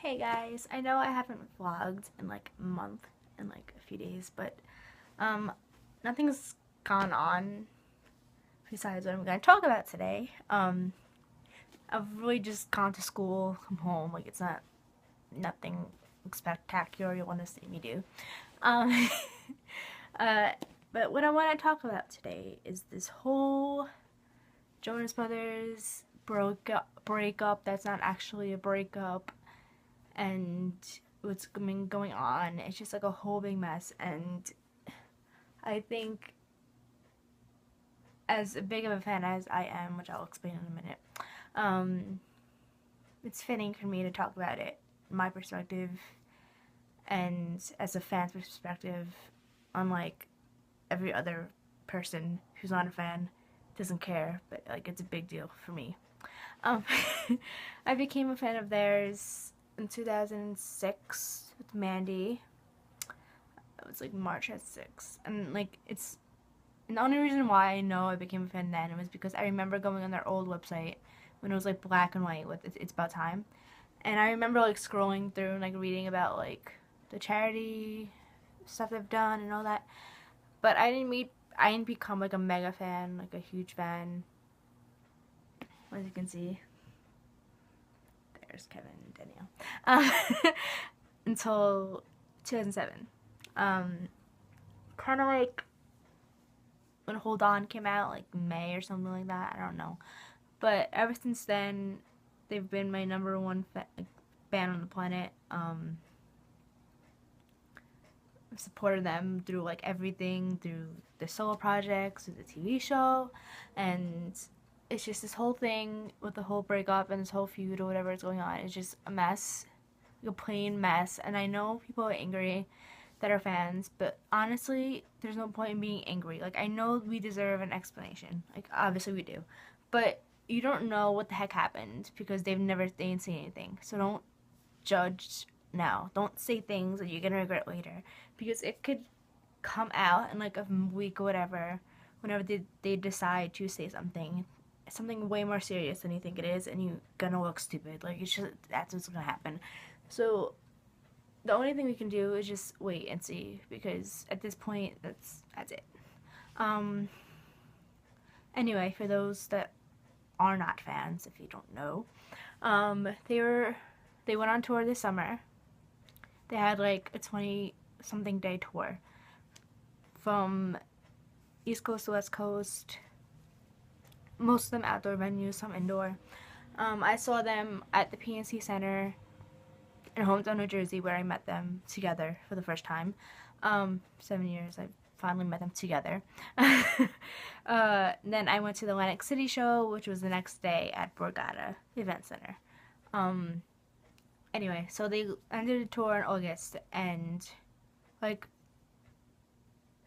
Hey guys, I know I haven't vlogged in like a month and like a few days, but um nothing's gone on besides what I'm going to talk about today. I've really just gone to school, come home, like it's not nothing spectacular you want to see me do. Um uh but what I want to talk about today is this whole Jonas Brothers breakup that's not actually a breakup, and what's been going on. It's just like a whole big mess, and I think as big of a fan as I am, which I'll explain in a minute, um, it's fitting for me to talk about it, my perspective, and as a fan's perspective, unlike every other person who's not a fan, doesn't care, but like it's a big deal for me. Um, I became a fan of theirs in 2006 with Mandy. It was like March at 6, and like and the only reason why I know I became a fan then was because I remember going on their old website when it was like black and white with It's About Time, and I remember like scrolling through and like reading about like the charity stuff they've done and all that, but I didn't become like a mega fan, like a huge fan. As you can see, there's Kevin and Danielle. Until 2007. Kind of like when Hold On came out, like May or something like that. I don't know. But ever since then, they've been my number one band on the planet. I've supported them through like everything, through the solo projects, through the TV show, and it's just this whole thing with the whole breakup and this whole feud or whatever is going on. It's just a mess, like a plain mess. And I know people are angry that are fans, but honestly, there's no point in being angry. Like, I know we deserve an explanation. Like, obviously we do. But you don't know what the heck happened because they didn't say anything. So don't judge now. Don't say things that you're gonna regret later. Because it could come out in like a week or whatever, whenever they decide to say something way more serious than you think it is, and you're gonna look stupid. Like, it's just, that's what's gonna happen. So the only thing we can do is just wait and see, because at this point, that's it. Um, anyway, for those that are not fans, if you don't know, they went on tour this summer. They had like a 20 something day tour from East Coast to West Coast. Most of them outdoor venues, some indoor. I saw them at the PNC Center in Hometown, New Jersey, where I met them together for the first time. 7 years, I finally met them together. Then I went to the Atlantic City show, which was the next day at Borgata Event Center. Anyway, so they ended the tour in August, and like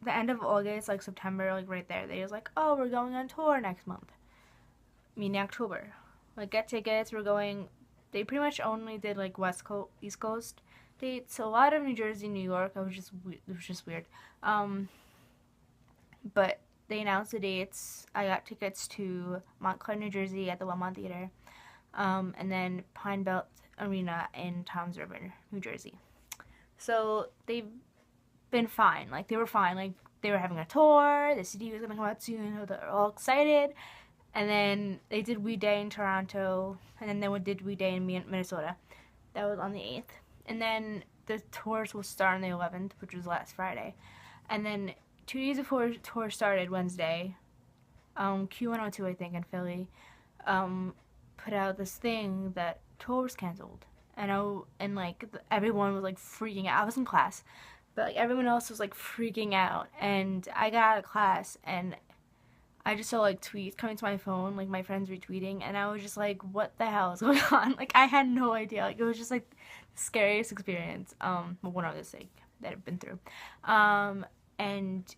the end of August, like September, like right there, they was like, oh, we're going on tour next month, meaning October. Like, get tickets, we're going. They pretty much only did like East Coast dates, so a lot of New Jersey, New York. It was just weird. But they announced the dates. I got tickets to Montclair, New Jersey at the Wellmont Theater, and then Pine Belt Arena in Toms River, New Jersey. So they've been fine. Like, they were fine. Like, they were having a tour. The CD was gonna come out soon. They're all excited. And then they did We Day in Toronto, and then they did We Day in Minnesota. That was on the 8th. And then the tours will start on the 11th, which was last Friday. And then 2 days before the tour started, Wednesday, Q102, I think, in Philly, put out this thing that tour was canceled. And like everyone was like freaking out. I was in class, but like everyone else was like freaking out. And I got out of class, and I just saw like tweets coming to my phone, like my friends retweeting, and I was just like, what the hell is going on? Like, I had no idea. Like, it was just like the scariest experience, one other thing that I've been through. And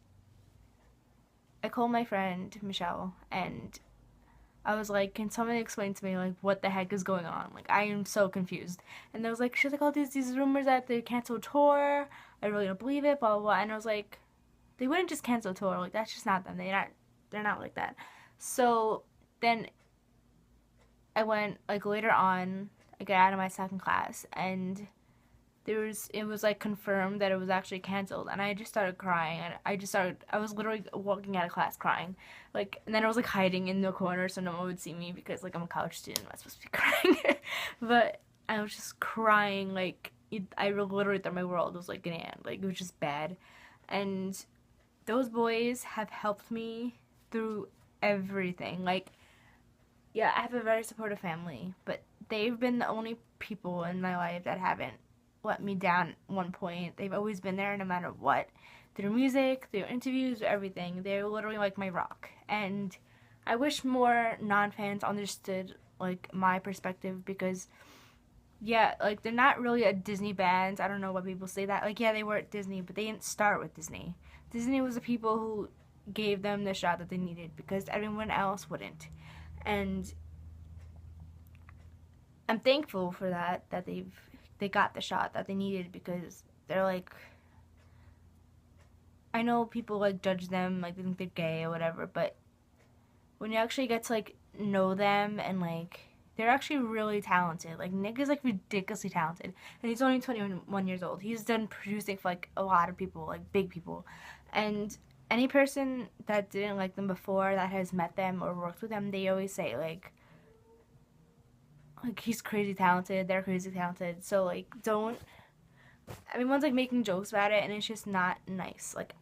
I called my friend Michelle, and I was like, can someone explain to me like what the heck is going on? Like, I am so confused. And I was like, she's like, oh, these rumors that they canceled tour. I really don't believe it, blah blah blah. And I was like, they wouldn't just cancel tour. Like, that's just not them. They're not like that. So then I went like later on. I got out of my second class, and it was like confirmed that it was actually canceled, and I just started crying, and I was literally walking out of class crying, like, and then I was like hiding in the corner so no one would see me because like I'm a college student, I'm not supposed to be crying, but I was just crying, like, I literally thought my world was like an end, like it was just bad, and those boys have helped me through everything, like, yeah, I have a very supportive family, but they've been the only people in my life that haven't let me down at one point. They've always been there no matter what. Through music, through interviews, everything. They're literally like my rock. And I wish more non-fans understood like my perspective because yeah, like they're not really a Disney band. I don't know why people say that. Like yeah, they were at Disney, but they didn't start with Disney. Disney was the people who gave them the shot that they needed because everyone else wouldn't. And I'm thankful for that they got the shot that they needed because they're like, I know people like judge them, like they think they're gay or whatever, but when you actually get to like know them and like they're actually really talented. Like Nick is like ridiculously talented, and he's only 21 years old. He's done producing for like a lot of people, like big people, and any person that didn't like them before that has met them or worked with them, they always say like he's crazy talented, they're crazy talented. So like don't everyone's like making jokes about it and it's just not nice. Like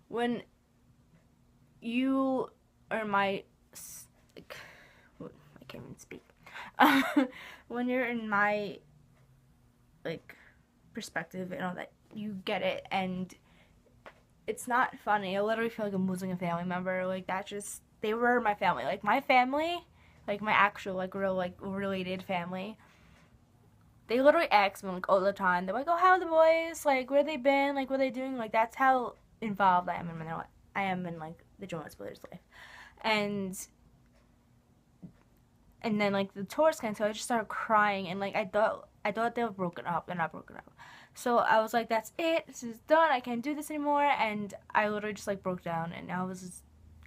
when you are my like I can't even speak. When you're in my like perspective and all that, you get it and it's not funny. I literally feel like I'm losing a family member. Like that just they were my family. Like my family, like my actual like real like related family. They literally ask me like all the time. They're like, "Oh, how are the boys? Like, where they been? Like, what are they doing?" Like, that's how involved I am in their life. I am in like the Jonas Brothers' life, and then like the tour canceled. I just started crying, and like I thought they were broken up. They're not broken up. So I was like, "That's it. This is done. I can't do this anymore." And I literally just like broke down, and I was just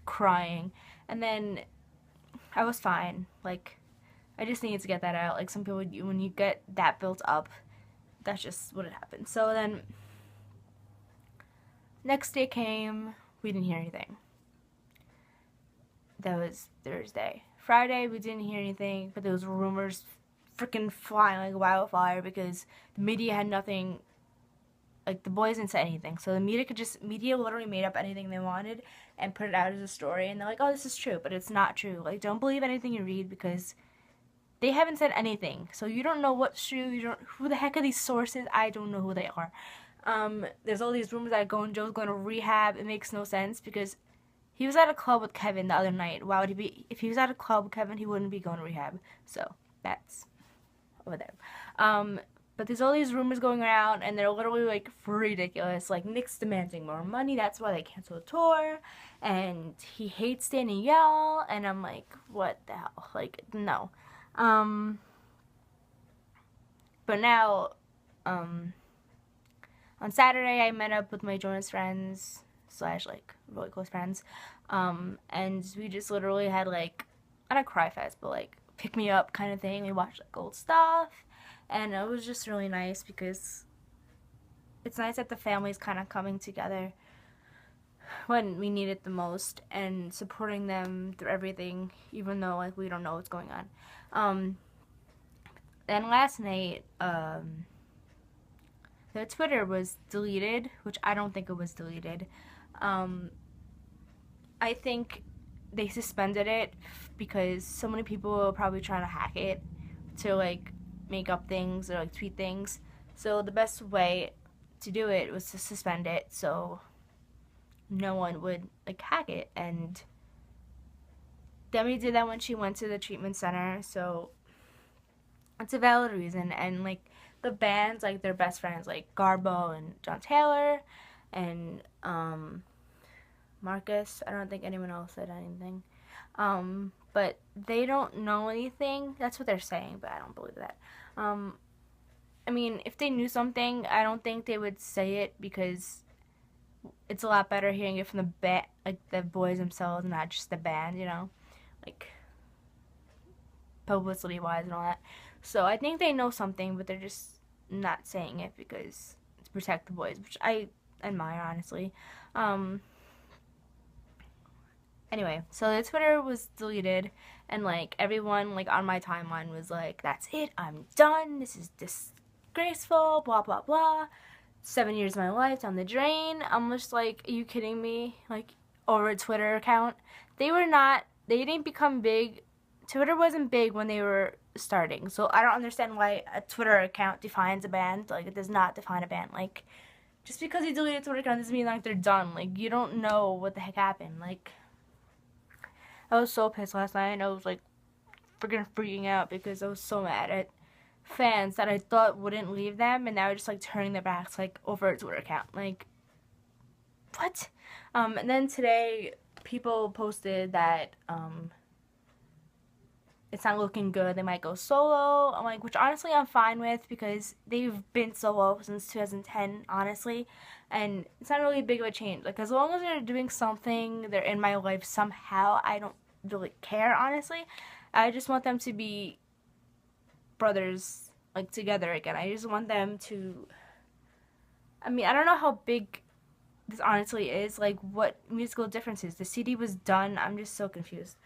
crying, and then I was fine. Like, I just needed to get that out. Like some people, when you get that built up, that's just what had happened. So then, next day came, we didn't hear anything. That was Thursday. Friday, we didn't hear anything, but there was rumors freaking flying like wildfire because the media had nothing, like the boys didn't say anything. So the media literally made up anything they wanted and put it out as a story. And they're like, oh, this is true, but it's not true. Like, don't believe anything you read because they haven't said anything. So you don't know what's true. Who the heck are these sources? I don't know who they are. There's all these rumors that Joe's going to rehab. It makes no sense because he was at a club with Kevin the other night. Why would he be? If he was at a club with Kevin, he wouldn't be going to rehab. So that's over there. But there's all these rumors going around, and they're literally like ridiculous. Like Nick's demanding more money. That's why they canceled the tour, and he hates Danielle. And I'm like, what the hell? Like, no. But now, on Saturday, I met up with my Jonas friends / like really close friends, and we just literally had like not a cry fest, but like pick me up kind of thing. We watched like old stuff, and it was just really nice because it's nice that the family's kind of coming together when we need it the most and supporting them through everything, even though like we don't know what's going on. Then last night, the Twitter was deleted, which I don't think it was deleted. I think they suspended it because so many people were probably trying to hack it to like make up things or like tweet things. So the best way to do it was to suspend it so no one would like hack it. And Demi did that when she went to the treatment center, so it's a valid reason. And like the bands, like their best friends, like Garbo and John Taylor and Marcus. I don't think anyone else said anything. But they don't know anything. That's what they're saying, but I don't believe that. I mean, if they knew something, I don't think they would say it because it's a lot better hearing it from like the boys themselves, not just the band, you know? Like, publicity wise and all that. So I think they know something, but they're just not saying it because to protect the boys, which I admire, honestly. Anyway, so the Twitter was deleted, and like everyone like on my timeline was like, "That's it, I'm done. This is disgraceful." Blah blah blah. 7 years of my life down the drain. I'm just like, are you kidding me? Like, over a Twitter account, they didn't become big. Twitter wasn't big when they were starting, so I don't understand why a Twitter account defines a band. Like, it does not define a band. Like, just because you delete a Twitter account doesn't mean like they're done. Like, you don't know what the heck happened. Like, I was so pissed last night, and I was like freaking out because I was so mad at fans that I thought wouldn't leave them, and now just like turning their backs like over a Twitter account. Like, what? And then today people posted that it's not looking good. They might go solo. I'm like, which honestly I'm fine with because they've been solo since 2010, honestly, and it's not really big of a change. Like, as long as they're doing something, they're in my life somehow, I don't really care, honestly. I just want them to be brothers, like, together again. I just want them to, I mean, I don't know how big this honestly is, like, what musical differences. The CD was done. I'm just so confused.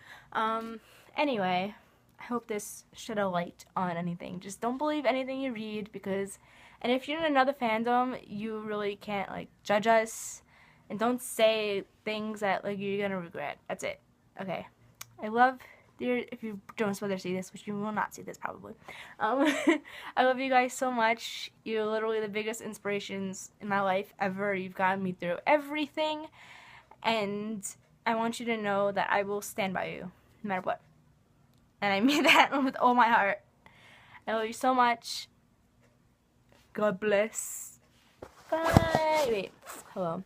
Anyway, I hope this shed a light on anything. Just don't believe anything you read, because, and if you're in another fandom, you really can't, like, judge us, and don't say things that, like, you're gonna regret. That's it. Okay. I love if you don't whether see this, which you will not see this probably. I love you guys so much. You're literally the biggest inspirations in my life ever. You've gotten me through everything, and I want you to know that I will stand by you no matter what. And I mean that with all my heart. I love you so much. God bless. Bye. Wait. Hello.